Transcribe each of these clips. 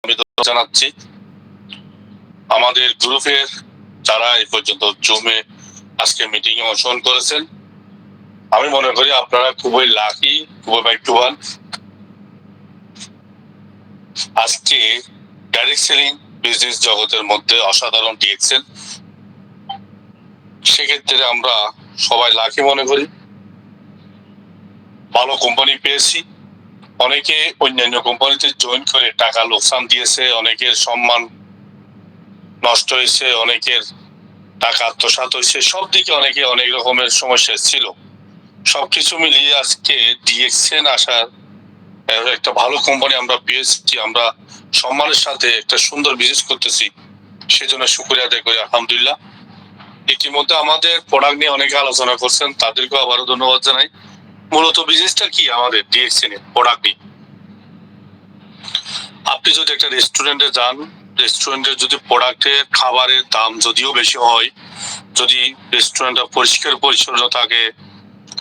আমি জানাচ্ছি আমাদের গ্রুপের যারা এই পর্যন্ত জুমে আজকে মিটিং এ অংশগ্রহণ করেছেন। আমি মনে করি আপনারা খুবই লাকি, খুবই ভাগ্যবান। আজকে ডাইরেক্ট সেলিং বিজনেস জগতের মধ্যে অসাধারণ দিয়েছেন, সেক্ষেত্রে আমরা সবাই লাকি মনে করি। ভালো কোম্পানি পেয়েছি। অনেকে অন্যান্য কোম্পানিতে জয়েন করে টাকা লোকসান দিয়েছে, অনেকের সম্মান নষ্ট হয়েছে, অনেকের টাকা আত্মসাৎ হয়েছে, সব দিকে অনেকে অনেক রকমের সমস্যা ছিল। সবকিছু মিলিয়ে আজকে ডিএক্সএন আসার একটা ভালো কোম্পানি আমরা পেয়েছি। আমরা সম্মানের সাথে একটা সুন্দর বিজনেস করতেছি, সেজন্য শুকরিয়া আদায় করি আলহামদুলিল্লাহ। ইতিমধ্যে আমাদের প্রোডাক্ট নিয়ে অনেকে আলোচনা করছেন, তাদেরকেও আবারও ধন্যবাদ জানাই। মূলত বিজনেসটা কি আমাদের ডিএক্সএন এর প্রোডাক্ট নিয়ে। আপনি যদি একটা রেস্টুরেন্টে যান, রেস্টুরেন্টের যদি প্রোডাক্টের খাবারের দাম যদিও বেশি হয়, যদি রেস্টুরেন্টটা পরিষ্কার পরিচ্ছন্ন থাকে,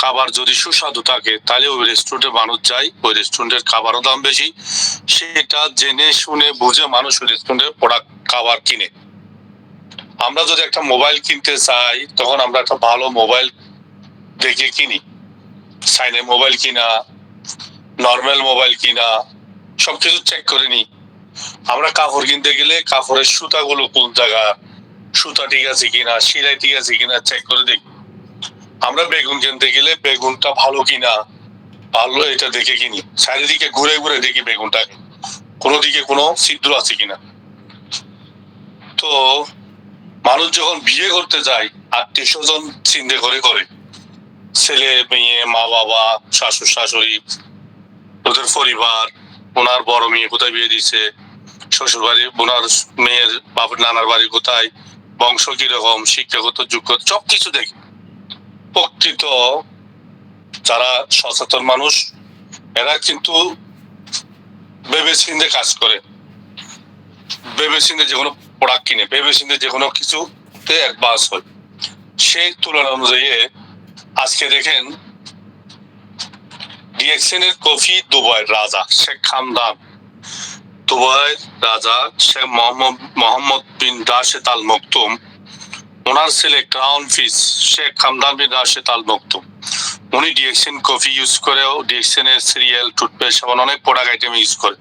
খাবার যদি সুস্বাদু থাকে, তাহলে ওই রেস্টুরেন্টে মানুষ যায়। ওই রেস্টুরেন্টের খাবারও দাম বেশি, সেটা জেনে শুনে বুঝে মানুষ ওই রেস্টুরেন্টের প্রোডাক্ট খাবার কিনে। আমরা যদি একটা মোবাইল কিনতে চাই, তখন আমরা একটা ভালো মোবাইল দেখে কিনি। সাইনে মোবাইল কিনা, নর্মাল মোবাইল কিনা, সবকিছু চেক করে নিই। আমরা কাপড় কিনতে গেলে কাপড়ের সুতাগুলো কোন জায়গা, সুতা ঠিক আছে কিনা, সেলাই ঠিক আছে কিনা চেক করে দেখি। আমরা বেগুন কিনতে গেলে বেগুনটা ভালো কিনা, ভালো এটা দেখে কিনি। চারিদিকে ঘুরে ঘুরে দেখি বেগুনটাকে কোনো দিকে কোনো ছিদ্র আছে কিনা। তো মানুষ যখন বিয়ে করতে যায়, আত্মীয় স্বজন চিন্তা করে করে, ছেলে মেয়ে, মা বাবা, শাশুড় শাশুড়ি, ওদের পরিবার, ওনার বড় মেয়ে কোথায় বিয়ে দিছে, শ্বশুর বাড়ি, ওনার মেয়ের বাবার নানার বাড়ি কোথায়, বংশ কিরকম, শিক্ষাগত যোগ্যতা, সবকিছু দেখে। প্রকৃত যারা সচেতন মানুষ, এরা কিন্তু ভেবে চিন্তে কাজ করে, ভেবে চিন্তে যে কোনো প্রোডাক্ট কিনে, ভেবে চিন্তে যে কোনো কিছুতে অ্যাডভান্স হয়। সেই তুলনা অনুযায়ী আজকে দেখেন ডিএক্সএন এর কফি দুবাইয়ের রাজা শেখ খামদান, দুবাইয়ের রাজা শেখ মোহাম্মদ বিন রাশেদ আল মকতুম, ওনার ছেলে ক্রাউন প্রিন্স শেখ খামদান বিন রাশেদ আল মকতুম, উনি ডিএক্সএন কফি ইউজ করেও ডিএক্সএন এর সিরিয়াল, টুথপেস্ট এবং অনেক প্রোডাক্ট আইটেম ইউজ করে।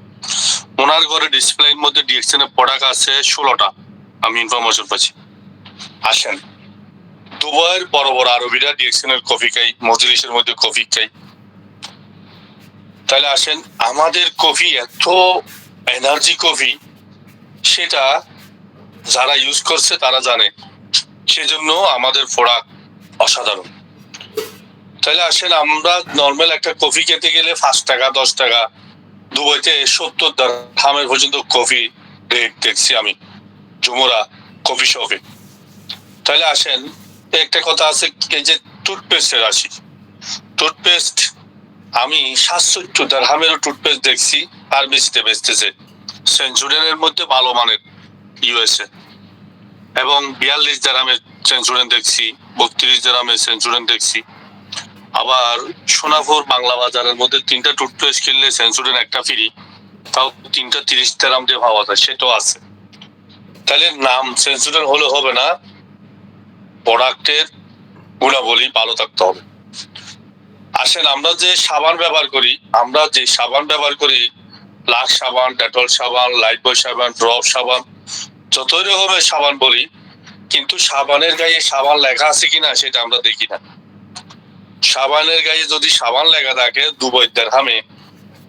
ওনার ঘরে ডিসপ্লের মধ্যে ডিএক্সএন এর প্রোডাক্ট আছে 16টা, আমি ইনফরমেশন পাচ্ছি। আসেন, দুবাইয়ের বড় বড় আরবিরা ডিএক্সএন এর কফি খাই, মজলিসের মধ্যে কফি খাই। তাহলে আসেন, আমাদের কফি এত এনার্জি কফি, সেটা যারা ইউজ করছে তারা জানে, সেজন্য আমাদের প্রোডাক্ট অসাধারণ। তাহলে আসেন, আমরা নর্মাল একটা কফি খেতে গেলে 5 টাকা 10 টাকা, দুবাইতে 70 দিরহামের পর্যন্ত কফি রেট দেখছি আমি জুমরা কফি শপে। তাহলে আসেন, একটা কথা আছে, এই যে টুথপেস্টের আসি, টুথপেস্ট আমি 770 দিরহামেরও টুথপেস্ট দেখছি ফার্মেসিতে বেচতেছে। সেঞ্চুরিয়ানের মধ্যে ভালো মানের ইউএসএ, এবং 42 দিরহামের সেঞ্চুরিয়ান দেখছি, 32 দিরহামের সেঞ্চুরিয়ান দেখছি। আবার সোনাপুর বাংলা বাজারের মধ্যে 3টা টুথপেস্ট কিনলে সেঞ্চুরিয়ান একটা ফ্রি, তাও 3টা 30 দিরহাম দিয়ে পাওয়া যায়, সেটাও আছে। তাহলে নাম সেঞ্চুরিয়ান হলে হবে না, প্রোডাক্টের গুণাবলী ভালো থাকতে হবে। আসেন, আমরা যে সাবান ব্যবহার করি, লাক্স সাবান, ডেটল সাবান, লাইফবয় সাবান, ড্রপ সাবান, যত রকমের সাবান বলি, কিন্তু সাবানের গায়ে সাবান লেখা আছে কিনা সেটা আমরা দেখি না। সাবানের গায়ে যদি সাবান লেখা থাকে দুবাই দিরহামে,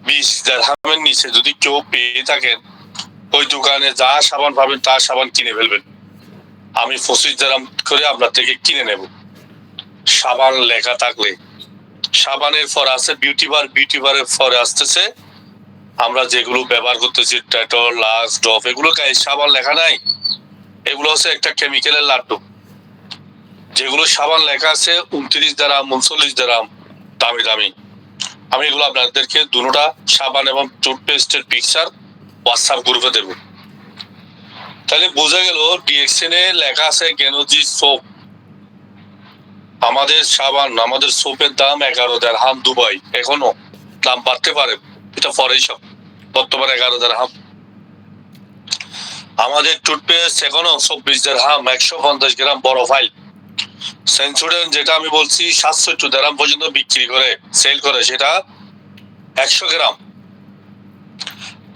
20 দিরহামের নিচে যদি কেউ পেয়ে থাকেন, ওই দোকানে যা সাবান পাবেন তা সাবান কিনে ফেলবেন। আমি 25 দিরহাম করে আপনার থেকে কিনে নেব সাবান লেখা থাকলে। সাবানের পর আছে বিউটি বার, বিউটি বারের পরে আসতেছে আমরা যেগুলো ব্যবহার করতেছি, ডেটল, লাক্স, ড্রপ, এগুলো গায়ে সাবান লেখা নাই, এগুলো হচ্ছে একটা কেমিক্যালের লাড্ডু। যেগুলো সাবান লেখা আছে 29 দিরহাম, 39 দিরহাম, দামি দামি। আমি এগুলো আপনাদেরকে দুটোটা সাবান এবং টুথপেস্টের পিকচার হোয়াটসঅ্যাপ গ্রুপে দেব। তাহলে বোঝা গেল ডিএক্সএন এ লেখা আছে গেনোজি সোপ। আমাদের সাবান, আমাদের সোপের দাম 11 দিরহাম দুবাই, এখনো দাম বাড়তে পারে, এটা পরেই সব। বর্তমানে 11 দিরহাম। আমাদের টুথপেস্ট এখনো 24 দিরহাম 150 গ্রাম বড় ফাইল। সেন্সোডেন্ট যেটা আমি বলছি 700 দিরহাম পর্যন্ত বিক্রি করে সেল করে, সেটা 100 গ্রাম।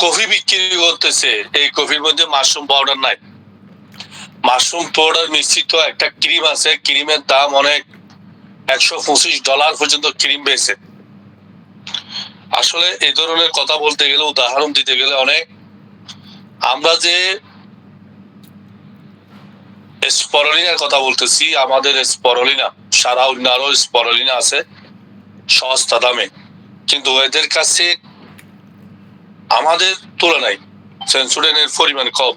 কফি বিক্রি করতেছে, এই কফির মধ্যে মাশরুম পাউডার নাই। মাশরুম পাউডার মিশ্রিত একটা ক্রিম আছে, ক্রিমের দাম অনেক, $125 পর্যন্ত ক্রিম বেছে। আসলে এই ধরনের কথা বলতে গেলে, উদাহরণ দিতে গেলে অনেক। আমরা যে স্পরুলিনার কথা বলতেছি, আমাদের স্পরুলিনা সারা অন্য আরো স্পরুলিনা আছে সস্তা দামে, কিন্তু এদের কাছে আমাদের তুলনায় সেন্সোডেনের পরিমাণ কম।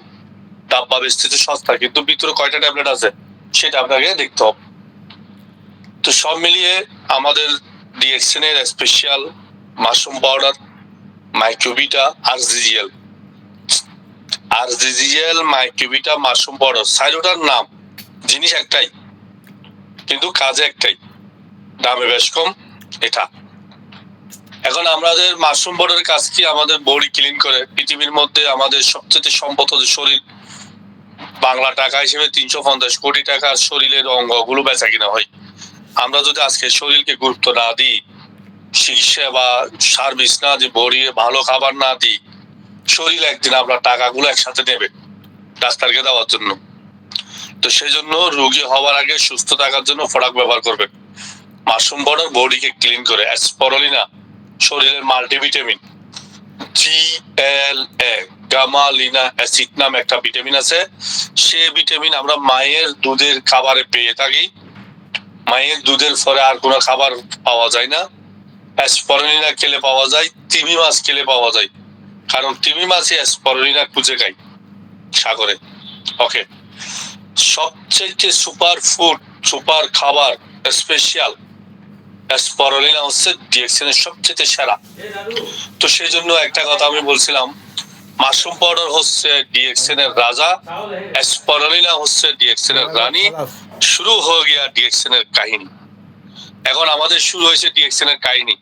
ডাব্বা বেচতেছে সস্তা, কিন্তু ভিতরে কয়টা ট্যাবলেট আছে সেটা আপনাকে দেখতে হবে। তো সব মিলিয়ে আমাদের ডিএক্সএনের স্পেশাল মাশরুম পাউডার, মাইক্রোবিটা আর জিজিএল মাইক্রোবিটা মাশরুম পাউডার, সাইডোটার নাম জিনিস একটাই, কিন্তু কাজে একটাই, দামে বেশ কম এটা। এখন আমাদের মাশরুম পাউডারের কাজ কি? আমাদের বডি ক্লিন করে। পৃথিবীর মধ্যে আমাদের সবচেয়ে সম্পদ হচ্ছে শরীর। বাংলা টাকা হিসেবে 350 কোটি টাকার শরীরের অঙ্গগুলো বেচা কিনা হয়। আমরা যদি আজকে শরীরকে গুরুত্ব না দিই, চিকিৎসা বা সার্ভিস না দিই, বডি ভালো খাবার না দিই, শরীর একদিন আপনার টাকাগুলো একসাথে নেবে ডাক্তারকে দেওয়ার জন্য। তো সেই জন্য রোগী হওয়ার আগে সুস্থ থাকার জন্য প্রোডাক্ট ব্যবহার করবেন। মাশরুম পাউডার বডিকে ক্লিন করে। স্পরুলিনা শরীরের মাল্টিভিটামিন। GLA গামালিনা অ্যাসিড নাম একটা ভিটামিন আছে। সে ভিটামিন আমরা মায়ের দুধের খাবারে পেয়ে থাকি। মায়ের দুধের পরে আর কোনো খাবার পাওয়া যায় না। স্পরুলিনা খেলে পাওয়া যায়, তিমি মাছ খেলে পাওয়া যায়, কারণ তিমি মাছই স্পরুলিনা খুঁজে খাই সাগরে। ওকে, সবচেয়ে সুপার ফুড, সুপার খাবার স্পেশাল স্পরুলিনা হচ্ছে ডিএক্সএনের সবচেয়ে সেরা। তো সেই জন্য একটা কথা আমি বলছিলাম, মাশরুম পাউডার হচ্ছে ডিএক্সএনের রাজা, স্পরুলিনা হচ্ছে ডিএক্সএনের রানী। শুরু হয়ে গিয়া ডিএক্সএনের কাহিনী। এখন আমাদের শুরু হয়েছে ডিএক্সএনের কাহিনী।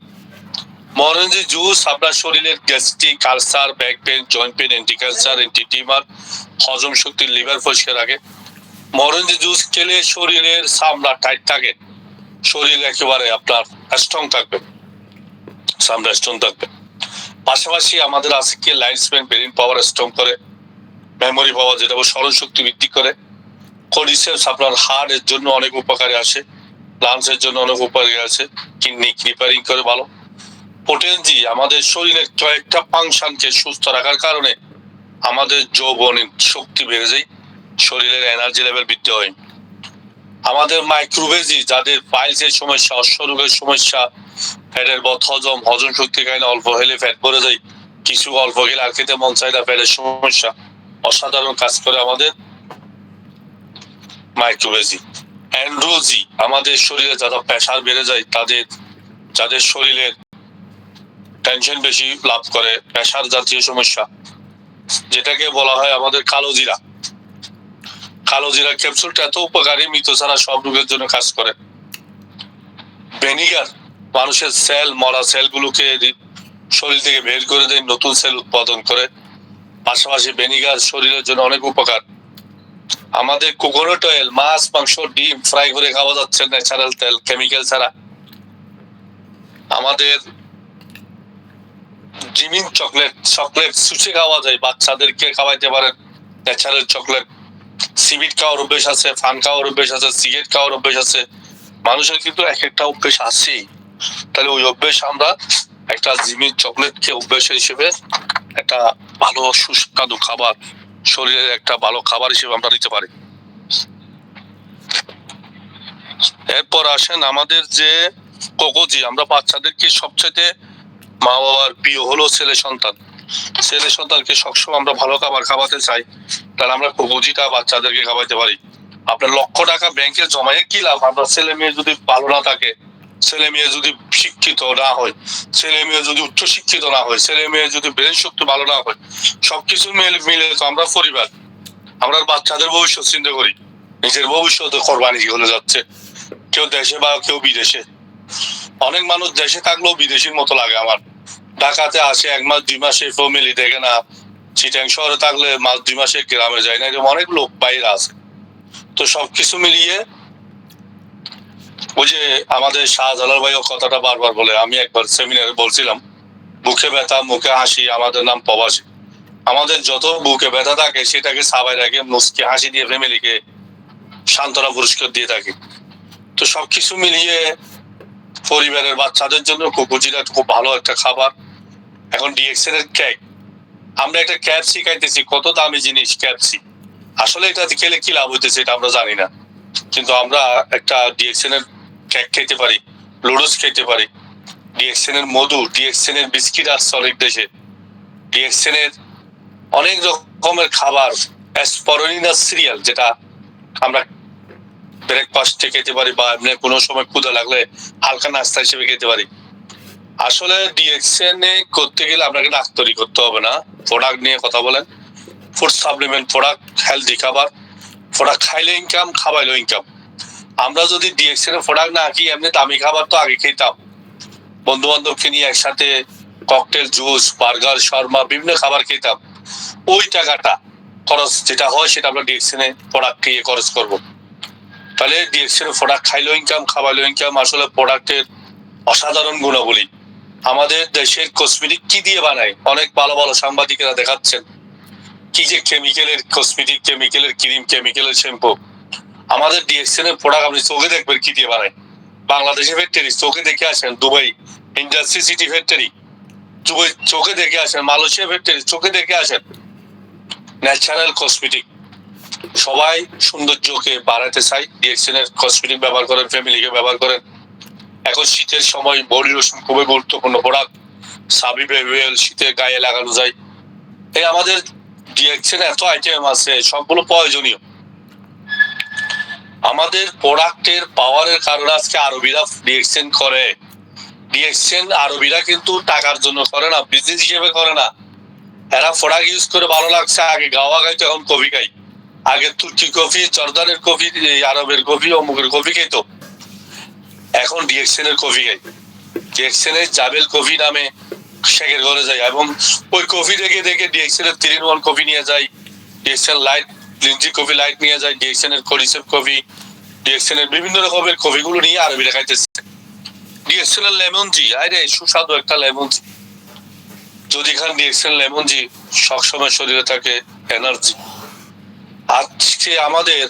মরেঞ্জি জুস আপনার শরীরের gastric, ulcer, back pain, joint pain, anti cancer, anti tumour, হজম শক্তি, লিভার পরিষ্কার রাখে। মরেঞ্জি জুস খেলে শরীরের চামড়া টাইট থাকে, শরীর একেবারে আপনার স্ট্রং থাকবে, চামড়া স্ট্রং থাকবে। পাশাপাশি আমাদের আছে কি লাইফ স্প্যান, ব্রেন পাওয়ার স্ট্রং করে, মেমোরি পাওয়ার, যেটা স্মরণ শক্তি বৃদ্ধি করে। কোডিসেপস আপনার হার্টের জন্য অনেক উপকারী আছে, লাংসের জন্য অনেক উপকারী আছে, কিডনি রিপেয়ারিং করে ভালো। পোটেনজি আমাদের শরীরের কয়েকটা ফাংশনকে সুস্থ রাখার কারণে আমাদের যৌবনের শক্তি বেড়ে যায়, শরীরের এনার্জি লেভেল বৃদ্ধি হয়। আমাদের মাইক্রোভেজি যাদের পাইলসের সমস্যা, অশ্বরোগের সমস্যা, ফ্যাটের হজম, হজম শক্তি খায় না, অল্প খেলে ফ্যাট পড়ে যায়, কিছু অল্প খেলে আর খেতে মন চায় না, ফ্যাটের সমস্যা, অসাধারণ কাজ করে আমাদের মাইক্রোভেজি। অ্যান্ড্রোজি আমাদের শরীরে যারা প্রেশার বেড়ে যায়, যাদের শরীরের টেনশন বেশি লাভ করে, প্রেশার জাতীয় সমস্যা, যেটাকে বলা হয় আমাদের কালো জিরা। কালো জিরা ক্যাপসুলটা এত উপকারী, মৃত ছাড়া সব রোগের জন্য কাজ করে। ভিনেগার মানুষের সেল, মরা সেলগুলোকে শরীর থেকে বের করে দেয়, নতুন সেল উৎপাদন করে। পাশাপাশি ভিনেগার শরীরের জন্য অনেক উপকার। আমাদের কোকোনাট অয়েল, মাছ, মাংস, ডিম ফ্রাই করে খাওয়া যাচ্ছে ন্যাচারাল তেল, কেমিক্যাল ছাড়া। আমাদের জিমিন চকলেট সুচে খাওয়া যায়, বাচ্চাদেরকে খাওয়াইতে পারেন ন্যাচারাল চকলেট। সিবিট খাওয়ার অভ্যেস আছে, ফান খাওয়ার অভ্যেস আছে, সিগারেট খাওয়ার অভ্যেস আছে। মানুষের কিন্তু এক একটা অভ্যেস আছেই। তাহলে ওই অভ্যেস আমরা একটা জিমিন চকলেটকে অভ্যেস হিসেবে একটা ভালো সুস্বাদু খাবার, শরীরের একটা ভালো খাবার হিসেবে আমরা নিতে পারি। এরপর আসেন আমাদের যে কোকোজি, আমরা বাচ্চাদেরকে সবচেয়ে মা বাবার প্রিয় হলো ছেলে সন্তান। ছেলে সন্তানকে সবসময় আমরা ভালো খাবার খাওয়াতে চাই, তাহলে আমরা কোকোজিটা বাচ্চাদেরকে খাওয়াইতে পারি। আপনার লক্ষ টাকা ব্যাংকে জমায়ে কি লাভ? আপনার ছেলে মেয়ে যদি ভালো না থাকে, ছেলে মেয়ে যদি শিক্ষিত না হয়, ছেলে মেয়ে যদি উচ্চ শিক্ষিত না হয়, ছেলে মেয়ে যদি ব্রেন শক্তি ভালো না হয়, সবকিছু মিলে তো আমরা পরিবার, আমরা বাচ্চাদের ভবিষ্যৎ চিন্তা করি। নিজের ভবিষ্যৎ কোরবানি হলে যাচ্ছে, কেউ দেশে বা কেউ বিদেশে। অনেক মানুষ দেশে থাকলেও বিদেশির মতো লাগে আমার। ঢাকাতে আসে 1 মাস 2 মাস, ফ্যামিলি দেখে না, চিটাং শহরে থাকলে মাস 2 মাসে গ্রামে যায় না, এরকম অনেক লোক বাইরে আছে। তো সবকিছু মিলিয়ে ওই যে আমাদের শাহজালাল ভাইও কথাটা বারবার বলে, আমি একবার সেমিনারে বলছিলাম, বুকে ব্যথা মুখে হাসি, আমাদের নাম প্রবাসী। আমাদের যত বুকে ব্যথা থাকে সেটাকে সাবাই রাখে, মুচকি হাসি দিয়ে ফ্যামিলিকে সান্ত্বনা পুরস্কার দিয়ে থাকি। তো সবকিছু মিলিয়ে পরিবারের বাচ্চাদের জন্য কুকুজিটা খুব ভালো একটা খাবার। এখন ডিএক্সএন এর কেক, আমরা একটা ক্যাপসি খাইতেছি, কত দামি জিনিস ক্যাপসি। আসলে এটা খেলে কি লাভ হইতেছে এটা আমরা জানি না, কিন্তু আমরা একটা ডিএক্সএন এর কেক খেতে পারি, লুডুস খেতে পারি, ডিএক্সএন এর মধু, ডিএক্সএন এর বিস্কিট আসছে অনেক দেশে, ডিএক্সএন এর অনেক রকমের খাবার, অ্যাসপারোনিনা সিরিয়াল যেটা আমরা ব্রেকফাস্টে খেতে পারি বা এমনি কোনো সময় ক্ষুধা লাগলে হালকা নাস্তা হিসেবে খেতে পারি। আসলে ডিএক্সএন এ করতে গেলে আপনাকে ডাক্তারি করতে হবে না। প্রোডাক্ট নিয়ে কথা বলেন, ফুড সাপ্লিমেন্ট প্রোডাক্ট, হেলদি খাবার, প্রোডাক্ট খাইলে ইনকাম, খাওয়াইলেও ইনকাম। আমরা যদি ডিএক্সএন এর প্রোডাক্ট না কি এমনি দামি খাবার তো আগে খেতাম, বন্ধু বান্ধবকে নিয়ে একসাথে ককটেল, জুস, বার্গার, শর্মা, বিভিন্ন খাবার খেতাম। ওই টাকাটা খরচ যেটা হয় সেটা আমরা ডিএক্সএন এ প্রোডাক্ট নিয়ে খরচ করব। তাহলে ডিএক্সএন এর প্রোডাক্ট খাইলেও ইনকাম, খাওয়াইলেও ইনকাম। আসলে প্রোডাক্টের অসাধারণ গুণাবলী। আমাদের দেশের কসমেটিক কি দিয়ে বানায়, অনেক ভালো ভালো সাংবাদিকেরা দেখাচ্ছেন কি যে কেমিক্যালের কসমেটিক, কেমিক্যালের ক্রিম, কেমিক্যালের শ্যাম্পু। আমাদের ডিএক্সএন এর প্রোডাক্ট আপনি চোখে দেখবেন কি দিয়ে বানায়। বাংলাদেশে ফ্যাক্টরি চোখে দেখে আসেন, দুবাই ইন্ডাস্ট্রি সিটি ফ্যাক্টরি চোখে দেখে আসেন, মালয়েশিয়া ফ্যাক্টরি চোখে দেখে আসেন। ন্যাচারাল কসমেটিক, সবাই সৌন্দর্যকে বাড়াতে চাই, ডিএক্সএন এর কসমেটিক ব্যবহার করেন, ফ্যামিলিকে ব্যবহার করেন। এখন শীতের সময় বডি লোশন খুবই গুরুত্বপূর্ণ প্রোডাক্ট। সাবি বেবিওয়েল শীতের গায়ে লাগানো যায়। এই আমাদের ডিএক্সএন এত আইটেম আছে, সবগুলো প্রয়োজনীয়। আমাদের প্রোডাক্টের পাওয়ারের কারণে আজকে আরবিরা ডিএক্সএন করে। ডিএক্সএন আরবিরা কিন্তু টাকার জন্য করে না, বিজনেস হিসেবে করে না। এরা প্রোডাক্ট ইউজ করে ভালো লাগছে, আগে গাওয়া খাইতো, এখন কফি খাই। আগে তুর্কি কফি, জর্দানের কফি, আরবের কফি, অমুকের কফি খেত, এখন ডিএক্সএন এর কফি খাই। ডিএক্সএন এর জাবেল কফি নামে শেখের ঘরে যায়, এবং ওই কফি দেখে দেখে ডিএক্সএন এর 3-in-1 কফি নিয়ে যায়, ডিএক্সএন লাইট, লিঞ্জি কফি লাইট নিয়ে যায়, ডিএক্সএন এর করিসেপ কফি, ডিএক্সএন এর বিভিন্ন রকমের কফিগুলো নিয়ে আরবিরা খাইতেছে। ডিএক্সএন এর লেমন জি, আরে সুস্বাদু একটা লেমন জি, যদি খান ডিএক্সএন লেমন জি, সবসময় শরীরে থাকে এনার্জি। আজকে আমাদের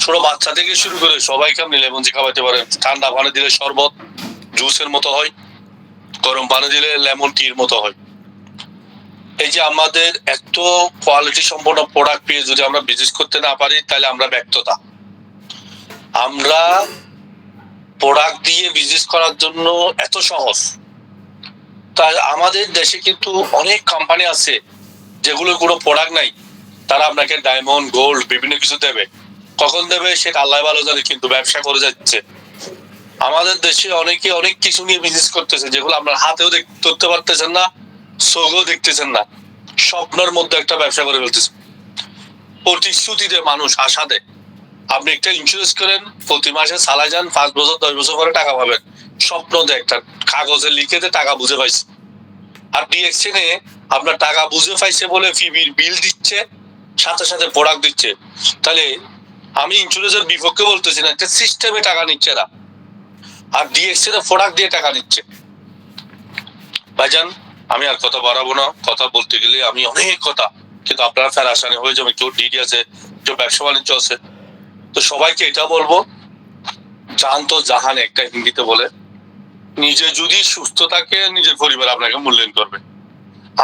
ছোট বাচ্চা থেকে শুরু করে সবাইকে আপনি লেমন জি খাওয়াতে পারেন। ঠান্ডা পানি দিলে শরবত জুসের মতো হয়, গরম পানি দিলে লেমন টির মতো হয়। এই যে আমাদের এত কোয়ালিটি সম্পন্ন প্রোডাক্ট পেয়ে যদি আমরা বিজনেস করতে না পারি, তাহলে আমরা ব্যর্থতা। আমরা প্রোডাক্ট দিয়ে বিজনেস করার জন্য এত সহজ, তাই আমাদের দেশে কিন্তু অনেক কোম্পানি আছে যেগুলো কোনো প্রোডাক্ট নাই, তারা আপনাকে ডায়মন্ড, গোল্ড বিভিন্ন কিছু দেবে। কখন দেবে সেটা আল্লাহ ভালো জানে, কিন্তু ব্যবসা করে যাচ্ছে। আমাদের দেশে অনেকে অনেক কিছু নিয়ে বিজনেস করতেছে যেগুলো আপনার হাতেও ধরতে পারতেছেন না, চোখেও দেখতেছেন না, স্বপ্নের মধ্যে একটা ব্যবসা করে ফেলতেছে। প্রতিশ্রুতিতে মানুষ আশা দেয়, আপনি একটা ইন্স্যুরেন্স করেন, প্রতি মাসে চালাই যান, 5 বছর 10 বছর পরে টাকা পাবেন। স্বপ্ন দেয় একটা কাগজে লিখে দে টাকা বুঝে পাইছে। আর ডিএক্সএন এ আপনার টাকা বুঝে পাইছে বলে ফিবির বিল দিচ্ছে, সাথে সাথে প্রোডাক্ট দিচ্ছে। তাহলে আমি ইন্স্যুরেন্সের বিপক্ষে বলতেছি না, একটা সিস্টেমে টাকা নিচ্ছে না, আর ডিএক্সএন এ প্রোডাক্ট দিয়ে টাকা নিচ্ছে। ভাইজান আমি আর কথা বাড়াবো না, কথা বলতে গেলে আমি অনেক কথা, কিন্তু আপনারা ফের আসানি হয়ে যাবে, কেউ ডিডি আছে, কেউ ব্যবসা বাণিজ্য আছে। তো সবাইকে এটা বলবো, জান তো জাহান একটা হিন্দিতে বলে, নিজে যদি সুস্থ থাকে নিজের পরিবার আপনাকে মূল্যায়ন করবে।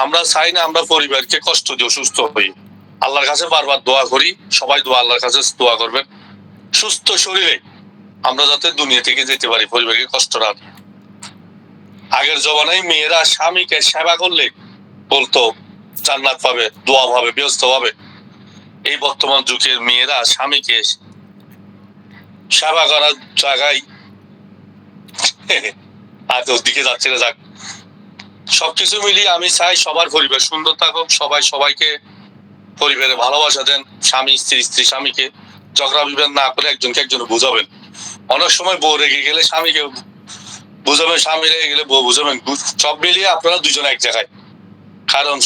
আমরা চাই না আমরা পরিবারকে কষ্ট দিয়ে সুস্থ হই। আল্লাহর কাছে বারবার দোয়া করি, সবাই দোয়া আল্লাহর কাছে দোয়া করবেন, সুস্থ শরীরে আমরা যাতে দুনিয়া থেকে যেতে পারি, পরিবারকে কষ্ট না দিই। আগের জমানায় মেয়েরা স্বামীকে সেবা করলে বলতো জান্নাত পাবে, দোয়া পাবে, ব্যস্ত পাবে। এই বর্তমান যুগের মেয়েরা স্বামীকে সেবা করার জায়গায় আর ওর দিকে যাচ্ছে না। যাক, সবকিছু মিলিয়ে আমি চাই সবার পরিবার সুন্দর থাকুক, সবাই সবাইকে পরিবারে ভালোবাসা দেন, স্বামী স্ত্রী, স্ত্রী স্বামীকে ঝগড়া বিবাদ না করে একজনকে একজন বুঝাবেন। অনেক সময় বউ রেগে গেলে স্বামীকে বুঝাবেন, স্বামী রেগে গেলে বউ বুঝাবেন। সব মিলিয়ে আপনারা দুজন এক জায়গায়, কারণ